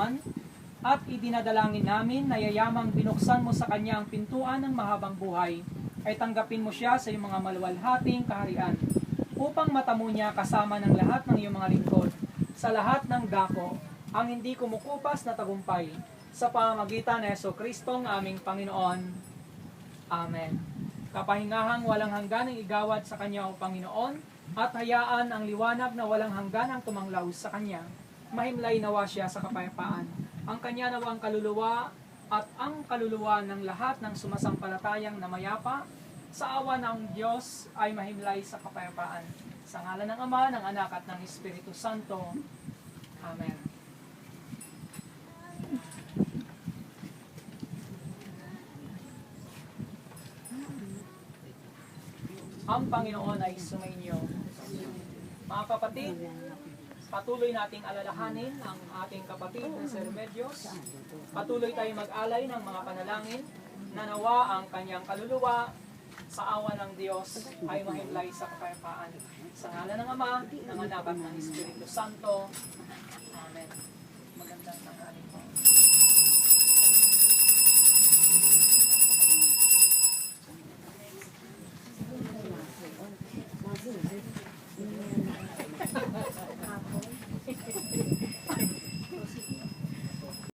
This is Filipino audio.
karamdaman, at idinadalangin namin na yayamang binuksan mo sa kanya ang pintuan ng mahabang buhay, ay tanggapin mo siya sa iyong mga maluwalhating kaharian, upang matamo niya kasama ng lahat ng iyong mga lingkod, sa lahat ng dako, ang hindi kumukupas na tagumpay, sa pamamagitan ni Jesucristo ang aming Panginoon. Amen. Kapahingahang walang hangganang igawad sa kanya o Panginoon, at hayaan ang liwanag na walang hangganang tumanglaw sa kanya. Mahimlay nawa siya sa kapayapaan. Ang kanya nawang kaluluwa at ang kaluluwa ng lahat ng sumasampalatayang namayapa sa awa ng Diyos ay mahimlay sa kapayapaan. Sa ngalan ng Ama, ng Anak at ng Espiritu Santo. Amen. Ang Panginoon ay sumainyo. Mga kapatid, patuloy nating alalahanin ang ating kapatid na si Remedios. Patuloy tayong mag-alay ng mga panalangin na nawa ang kanyang kaluluwa sa awa ng Diyos ay mahimlay sa kapayapaan. Sa ngalan ng Ama, ng Anak at ng Espiritu Santo. Amen. Magandang tanghali.